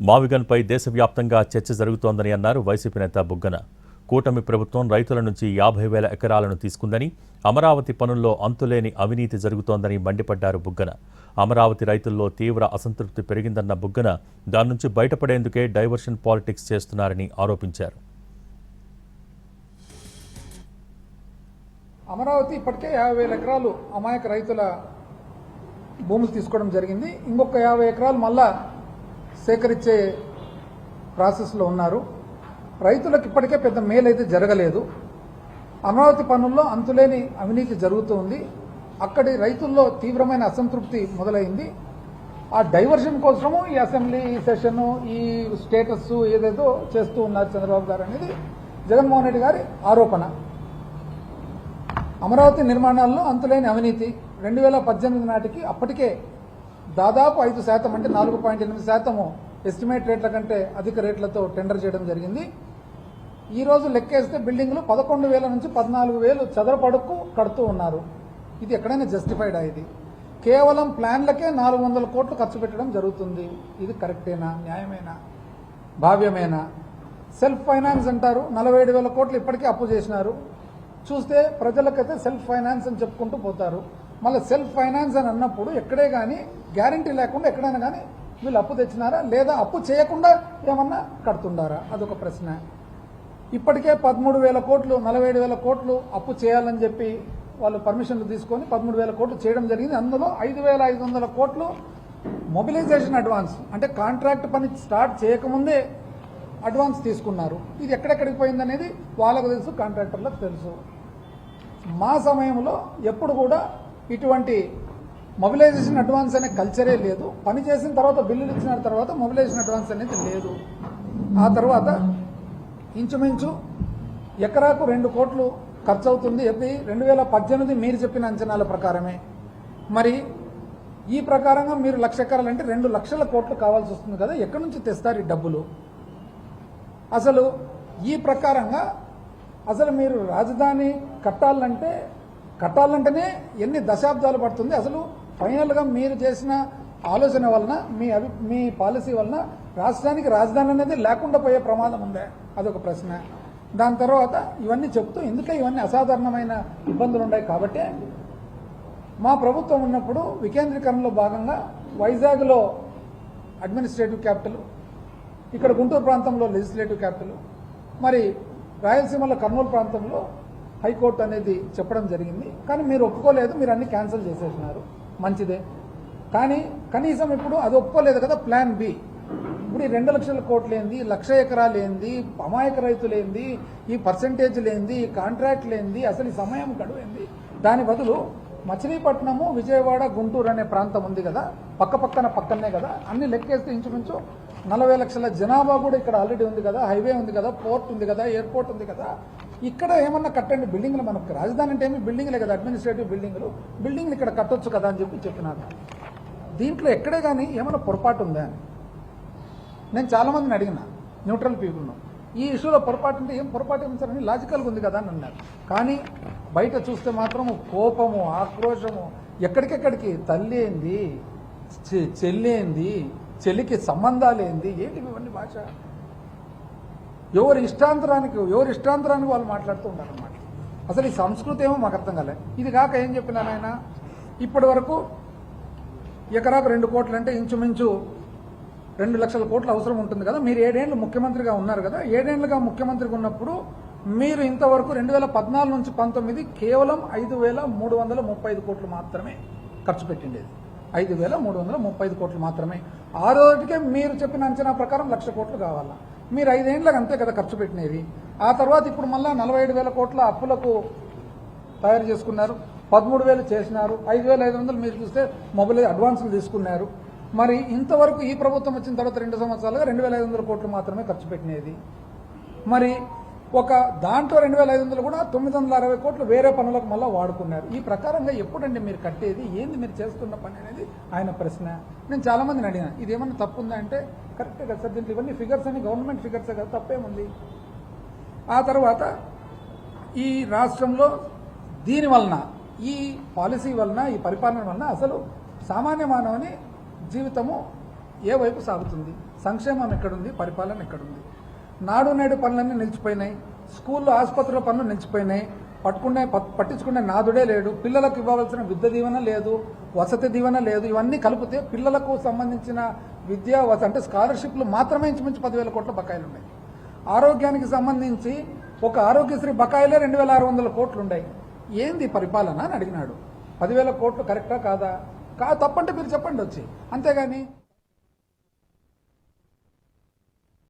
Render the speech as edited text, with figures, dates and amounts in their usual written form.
మావిగన్పై దేశవ్యాప్తంగా చర్చ జరుగుతోందని అన్నారు వైసీపీ నేత బుగ్గన. కూటమి ప్రభుత్వం రైతుల నుంచి 50,000 ఎకరాలను తీసుకుందని, అమరావతి పనుల్లో అంతులేని అవినీతి జరుగుతోందని మండిపడ్డారు బుగ్గన. అమరావతి రైతుల్లో తీవ్ర అసంతృప్తి పెరిగిందన్న బుగ్గన దాని నుంచి బయటపడేందుకే డైవర్షన్ పాలిటిక్స్ చేస్తున్నారని ఆరోపించారు. అమరావతి ఇప్పటికే 50,000 ఎకరాలు అమాయక రైతుల భూములు తీసుకోవడం జరిగింది. ఇంకొక 50 ఎకరాలు మళ్ళా సేకరించే ప్రాసెస్లో ఉన్నారు. రైతులకు ఇప్పటికే పెద్ద మేలైతే జరగలేదు. అమరావతి పనుల్లో అంతులేని అవినీతి జరుగుతూ ఉంది. అక్కడి రైతుల్లో తీవ్రమైన అసంతృప్తి మొదలైంది. ఆ డైవర్షన్ కోసము ఈ అసెంబ్లీ సెషన్, ఈ స్టేటస్ ఏదేదో చేస్తూ ఉన్నారు చంద్రబాబు గారు అనేది జగన్మోహన్ రెడ్డి గారి ఆరోపణ. అమరావతి నిర్మాణాల్లో అంతులేని అవినీతి 2018 నాటికి అప్పటికే దాదాపు 5% అంటే 4.8% ఎస్టిమేట్ రేట్ల కంటే అధిక రేట్లతో టెండర్ చేయడం జరిగింది. ఈ రోజు లెక్కేస్తే బిల్డింగ్లు 11,000 నుంచి 14,000 చదరపడుకు కడుతూ ఉన్నారు. ఇది ఎక్కడైనా జస్టిఫైడా? ఇది కేవలం ప్లాన్లకే 400 కోట్లు ఖర్చు పెట్టడం జరుగుతుంది. ఇది కరెక్టేనా? న్యాయమేనా? భావ్యమేనా? సెల్ఫ్ ఫైనాన్స్ అంటారు. 47,000 కోట్లు ఇప్పటికే అప్పు చేసినారు. చూస్తే ప్రజలకైతే సెల్ఫ్ ఫైనాన్స్ అని చెప్పుకుంటూ పోతారు. మళ్ళీ సెల్ఫ్ ఫైనాన్స్ అని అన్నప్పుడు ఎక్కడే కానీ గ్యారంటీ లేకుండా ఎక్కడైనా కానీ వీళ్ళు అప్పు తెచ్చినారా, లేదా అప్పు చేయకుండా ఏమన్నా కడుతుండారా? అదొక ప్రశ్న. ఇప్పటికే 13,000 కోట్లు 47,000 కోట్లు అప్పు చేయాలని చెప్పి వాళ్ళు పర్మిషన్లు తీసుకొని 13,000 కోట్లు చేయడం జరిగింది. అందులో 5,500 కోట్లు మొబిలైజేషన్ అడ్వాన్స్, అంటే కాంట్రాక్ట్ పని స్టార్ట్ చేయకముందే అడ్వాన్స్ తీసుకున్నారు. ఇది ఎక్కడెక్కడికి పోయిందనేది వాళ్ళకు తెలుసు, కాంట్రాక్టర్లకు తెలుసు. మా సమయంలో ఎప్పుడు కూడా ఇటువంటి మొబిలైజేషన్ అడ్వాన్స్ అనే కల్చరే లేదు. పని చేసిన తర్వాత బిల్లులు ఇచ్చిన తర్వాత మొబిలైజేషన్ అడ్వాన్స్ అనేది లేదు. ఆ తర్వాత ఇంచుమించు ఎకరాకు 2 కోట్లు ఖర్చు అవుతుంది. 2018 మీరు చెప్పిన అంచనాల ప్రకారమే. మరి ఈ ప్రకారంగా మీరు 1,00,000 ఎకరాలంటే 2 లక్షల కోట్లు కావాల్సి వస్తుంది కదా. ఎక్కడి నుంచి తెస్తారు ఈ డబ్బులు? అసలు ఈ ప్రకారంగా అసలు మీరు రాజధాని కట్టాలంటేనే ఎన్ని దశాబ్దాలు పడుతుంది? అసలు ఫైనల్గా మీరు చేసిన ఆలోచన వలన, మీ పాలసీ వలన రాష్ట్రానికి రాజధాని అనేది లేకుండా పోయే ప్రమాదం ఉందే? అదొక ప్రశ్న. దాని తర్వాత ఇవన్నీ చెప్తూ ఎందుకే ఇవన్నీ అసాధారణమైన ఇబ్బందులు ఉన్నాయి కాబట్టి మా ప్రభుత్వం ఉన్నప్పుడు వికేంద్రీకరణలో భాగంగా వైజాగ్లో అడ్మినిస్ట్రేటివ్ క్యాపిటల్, ఇక్కడ గుంటూరు ప్రాంతంలో లెజిస్లేటివ్ క్యాపిటల్, మరి రాయలసీమలో కర్నూలు ప్రాంతంలో హైకోర్టు అనేది చెప్పడం జరిగింది. కానీ మీరు ఒప్పుకోలేదు, మీరు అన్ని క్యాన్సిల్ చేసేసినారు. మంచిదే, కానీ కనీసం ఇప్పుడు అది ఒప్పుకోలేదు కదా. ప్లాన్ బి, ఇప్పుడు ఈ 2 లక్షల కోట్లు ఏంది, 1,00,000 ఎకరాలు ఏంది, అమాయక రైతులు ఏంది, ఈ పర్సంటేజ్లు ఏంది, ఈ కాంట్రాక్ట్లు ఏంది, అసలు ఈ సమయం గడువు ఏంది? దాని బదులు మచిలీపట్నము, విజయవాడ, గుంటూరు అనే ప్రాంతం ఉంది కదా, పక్కనే కదా, అన్ని లెక్కేస్తే ఇంచుమించు 40 లక్షల జనాభా కూడా ఇక్కడ ఆల్రెడీ ఉంది కదా. హైవే ఉంది కదా, పోర్ట్ ఉంది కదా, ఎయిర్పోర్ట్ ఉంది కదా. ఇక్కడ ఏమన్నా కట్టండి బిల్డింగ్లు. మనకు రాజధాని అంటే ఏమి బిల్డింగ్లే కదా, అడ్మినిస్ట్రేటివ్ బిల్డింగ్లు ఇక్కడ కట్టొచ్చు కదా అని చెప్పినారు. దీంట్లో ఎక్కడే కానీ ఏమన్నా పొరపాటు ఉందా అని నేను చాలామందిని అడిగిన, న్యూట్రల్ పీపుల్ను. ఈ ఇష్యూలో పొరపాటు ఉంటే ఏం పొరపాటు ఏమించారని లాజికల్గా ఉంది కదా అని అన్నారు. కానీ బయట చూస్తే మాత్రం కోపము, ఆక్రోశము, ఎక్కడికెక్కడికి తల్లి ఏంది, చెల్లి చెల్లికి సంబంధాలు ఏంది, ఏంటి ఇవన్నీ భాష? ఎవరి ఇష్టాంతరానికి వాళ్ళు మాట్లాడుతూ ఉన్నారన్నమాట. అసలు ఈ సంస్కృతి ఏమో మాకు అర్థం కాలే. ఇది కాక ఏం చెప్పినాను ఆయన, ఇప్పటి వరకు ఎకరాకు 2 కోట్లు అంటే ఇంచుమించు 2 లక్షల కోట్లు అవసరం ఉంటుంది కదా. మీరు 7 ఏళ్ళు ముఖ్యమంత్రిగా ఉన్నారు కదా. 7 ఏళ్ళుగా ముఖ్యమంత్రిగా ఉన్నప్పుడు మీరు ఇంతవరకు 2014 నుంచి 19 కేవలం 5,335 కోట్లు మాత్రమే ఖర్చు పెట్టిండేది. 5,335 కోట్లు మాత్రమే. ఆ రోజుకే మీరు చెప్పిన అంచనా ప్రకారం 1,00,000 కోట్లు కావాలా. మీరు 5 ఏళ్ళకి అంతే కదా ఖర్చు పెట్టినది. ఆ తర్వాత ఇప్పుడు మళ్ళీ 47,000 కోట్ల అప్పులకు తయారు చేసుకున్నారు. 13,000 చేసినారు. 5,500 మీరు చూస్తే మొబైల్ అడ్వాన్సులు తీసుకున్నారు. మరి ఇంతవరకు ఈ ప్రభుత్వం వచ్చిన తర్వాత 2 సంవత్సరాలుగా 2,500 కోట్లు మాత్రమే ఖర్చు పెట్టినది. మరి ఒక దాంట్లో 2,500 కూడా 960 కోట్లు వేరే పనులకు మళ్ళీ వాడుకున్నారు. ఈ ప్రకారంగా ఎప్పుడండి మీరు కట్టేది? ఏంది మీరు చేస్తున్న పని అనేది ఆయన ప్రశ్న. నేను చాలామందిని అడిగిన, ఇది ఏమన్నా తప్పు ఉందా అంటే కరెక్టే కదా సార్, దీంట్లో ఇవన్నీ ఫిగర్స్ అని గవర్నమెంట్ ఫిగర్సే కదా, తప్పేముంది? ఆ తర్వాత ఈ రాష్ట్రంలో దీని వలన, ఈ పాలసీ వలన, ఈ పరిపాలన వలన అసలు సామాన్య మానవుని జీవితము ఏ వైపు సాగుతుంది? సంక్షేమం ఎక్కడుంది, పరిపాలన ఎక్కడుంది? నాడు నేడు పనులన్నీ నిలిచిపోయినాయి, స్కూళ్ళు ఆసుపత్రుల పనులు నిలిచిపోయినాయి, పట్టించుకునే నాదుడే లేడు, పిల్లలకు ఇవ్వవలసిన విద్య దీవెన లేదు, వసతి దీవెన లేదు. ఇవన్నీ కలిపితే పిల్లలకు సంబంధించిన విద్యా అంటే స్కాలర్షిప్లు మాత్రమే ఇంచుమించు 10,000 కోట్ల బకాయిలు ఉన్నాయి. ఆరోగ్యానికి సంబంధించి ఒక ఆరోగ్యశ్రీ బకాయిలే 2,600 కోట్లు ఉన్నాయి. ఏంది పరిపాలన అని అడిగినాడు. 10,000 కోట్లు కరెక్టా కాదా? తప్పంటే మీరు చెప్పండి వచ్చి, అంతేగాని